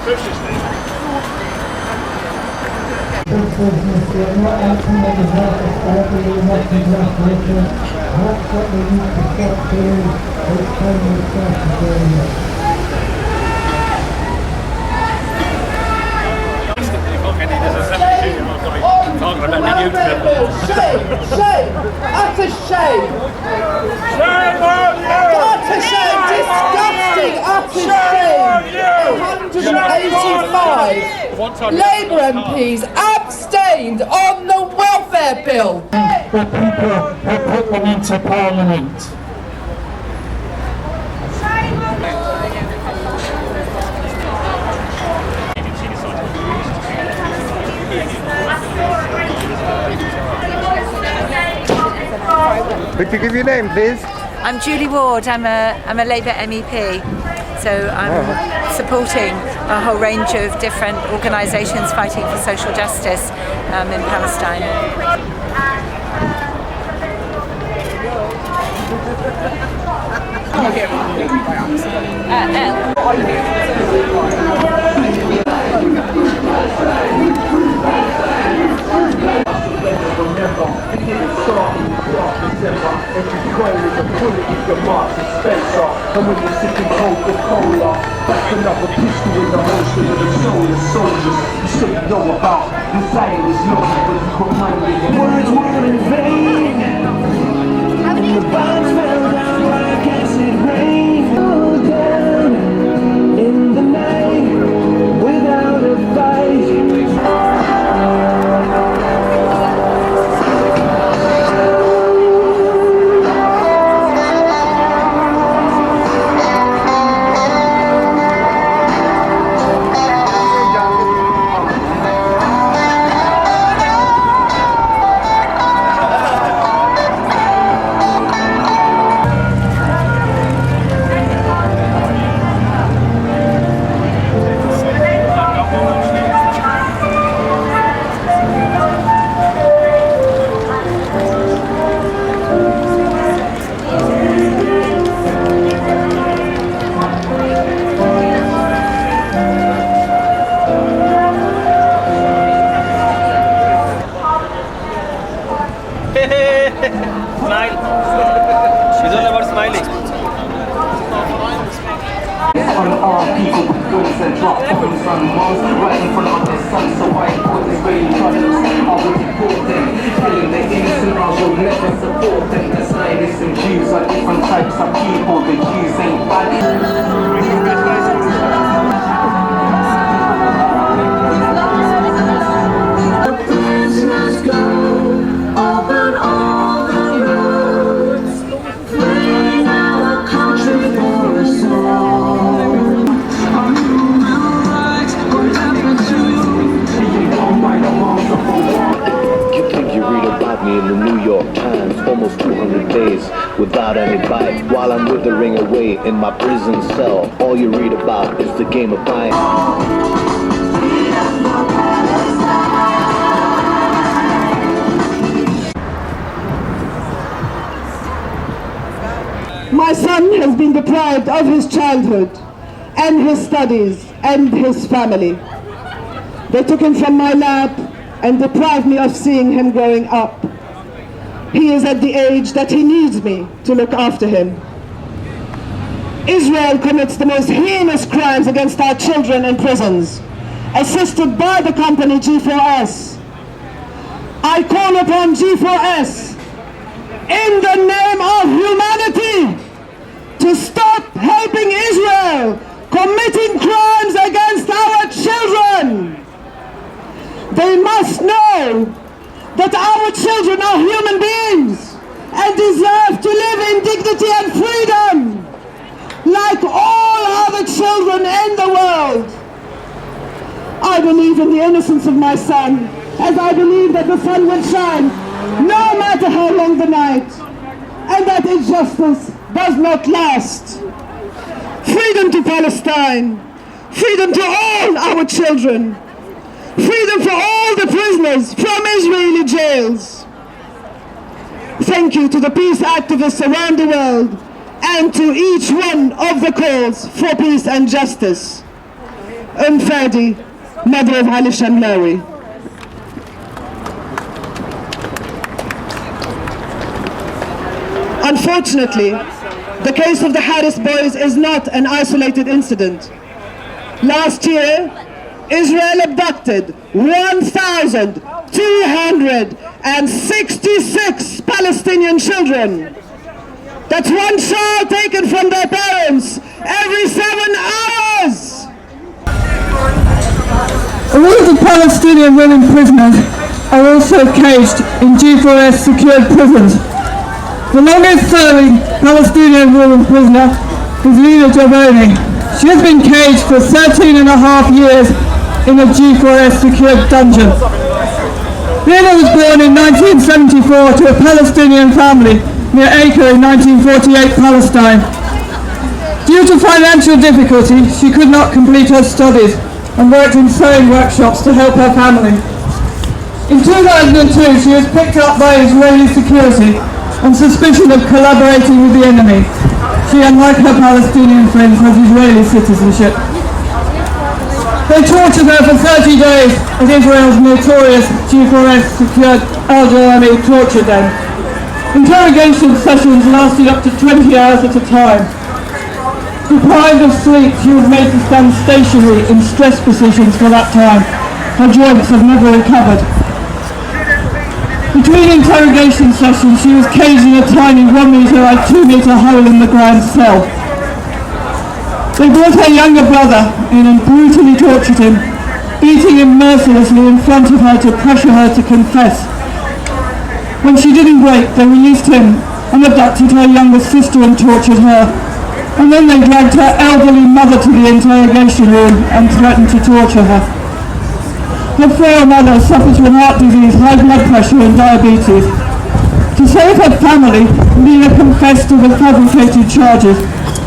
Shame! Utter shame! Shame on you! Utter shame! Disgusting! Utter shame! 185 Labour MPs abstained on the welfare bill. The people have put them into Parliament. Could you give your name, please? I'm Julie Ward. I'm a Labour MEP. So I'm supporting a whole range of different organisations fighting for social justice in Palestine. If you claim it's a bullet, you can mark the Spencer. And when you're sipping Coca-Cola, that's another pistol in the holster of the soulless soldiers. You say you know about the saying is logic, but you put money in your words weren't in vain. And the bombs fell down like acid rain. Fell down in the night without a fight. Smile. She's all about smiling. On our people with guns and drop bombs on walls right in front of the sun, so I put this really colors. I will deport them, killing the innocent. I will never support them. The Zionists and Jews are different types of people. The Jews ain't bad. In the New York Times, almost 200 days without any bite. While I'm withering away in my prison cell, all you read about is the game of buying. My son has been deprived of his childhood and his studies and his family. They took him from my lap and deprived me of seeing him growing up. He is at the age that he needs me to look after him. Israel commits the most heinous crimes against our children in prisons, assisted by the company G4S. I call upon G4S, in the name of humanity, to stop helping Israel committing crimes against our children. They must know that our children are human beings and deserve to live in dignity and freedom like all other children in the world. I believe in the innocence of my son, as I believe that the sun will shine no matter how long the night, and that injustice does not last. Freedom to Palestine, freedom to all our children, freedom for all the prisoners from Israeli jails. Thank you to the peace activists around the world and to each one of the calls for peace and justice. Fadi, mother of Ali Shamlawi. Unfortunately, the case of the Harris boys is not an isolated incident. Last year, Israel abducted 1,266 Palestinian children. That's one child taken from their parents every 7 hours. All of the Palestinian women prisoners are also caged in G4S secured prisons. The longest serving Palestinian woman prisoner is Lina Jaboni. She has been caged for 13 and a half years in a G4S secured dungeon. Lina was born in 1974 to a Palestinian family near Acre in 1948 Palestine. Due to financial difficulty, she could not complete her studies and worked in sewing workshops to help her family. In 2002, she was picked up by Israeli security on suspicion of collaborating with the enemy. She, unlike her Palestinian friends, has Israeli citizenship. They tortured her for 30 days at Israel's notorious G4S secured Al-Jalani torture den. Interrogation sessions lasted up to 20 hours at a time. Deprived of sleep, she was made to stand stationary in stress positions for that time. Her joints have never recovered. Between interrogation sessions, she was caged in a tiny 1 metre by 2 metre hole in the ground cell. They brought her younger brother in and brutally tortured him, beating him mercilessly in front of her to pressure her to confess. When she didn't break, they released him and abducted her younger sister and tortured her. And then they dragged her elderly mother to the interrogation room and threatened to torture her. Her frail mother suffers from heart disease, high blood pressure and diabetes. To save her family, Lina confessed to the fabricated charges,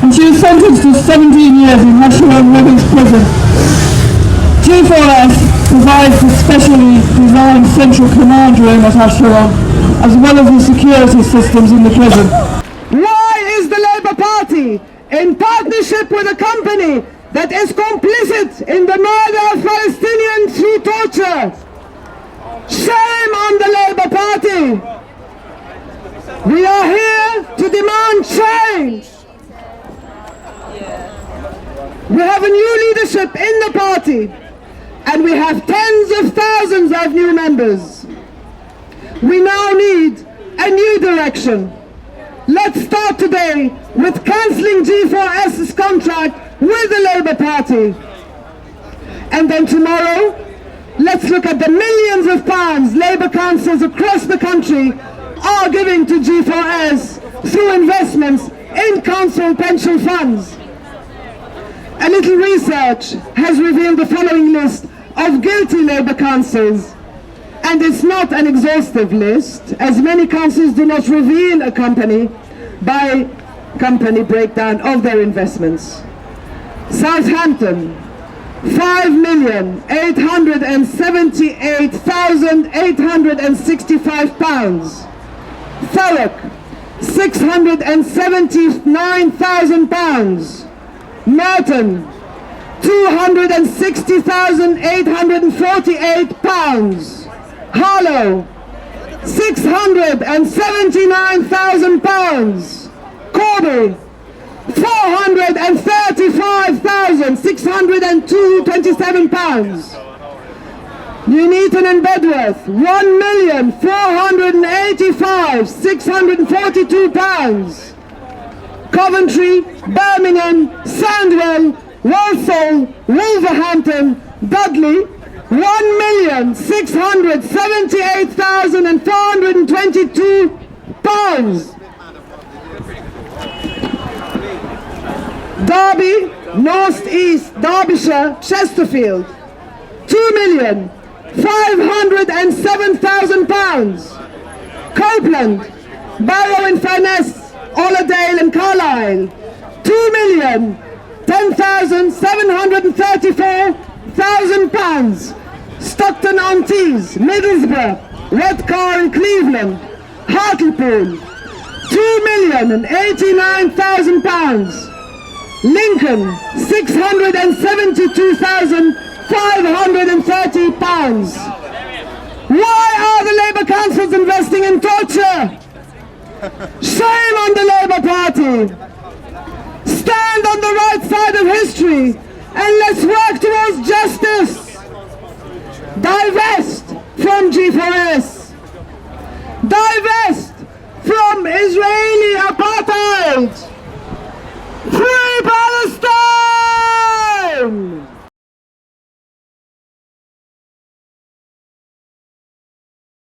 and she was sentenced to 17 years in Hasharon Women's Prison. G4S provides a specially designed central command room at Hasharon, as well as the security systems in the prison. Why is the Labour Party in partnership with a company that is complicit in the murder of Palestinians through torture? Shame on the Labour Party! We are here to demand change. We have a new leadership in the party, and we have tens of thousands of new members. We now need a new direction. Let's start today with cancelling G4S's contract with the Labour Party. And then tomorrow, let's look at the millions of pounds Labour councils across the country are giving to G4S through investments in council pension funds. A little research has revealed the following list of guilty Labour councils. And it's not an exhaustive list, as many councils do not reveal a company by company breakdown of their investments. Southampton, £5,878,865. Thurrock, £679,000. Merton, £260,848. Harlow, £679,000. Corby, £435,627. Nuneaton and Bedworth, £1,485,642. Coventry, Birmingham, Sandwell, Walsall, Wolverhampton, Dudley, £1,678,422. Derby, North East, Derbyshire, Chesterfield, £2,507,000. Copeland, Barrow-in-Furness, Oladale and Carlisle, £2,10,734,000. Stockton-on-Tees, Middlesbrough, Redcar and Cleveland, Hartlepool, £2,089,000. Lincoln, £672,530. Why are the Labour councils investing in torture? Shame on the Labour Party. Stand on the right side of history and let's work towards justice. Divest from G4S. Divest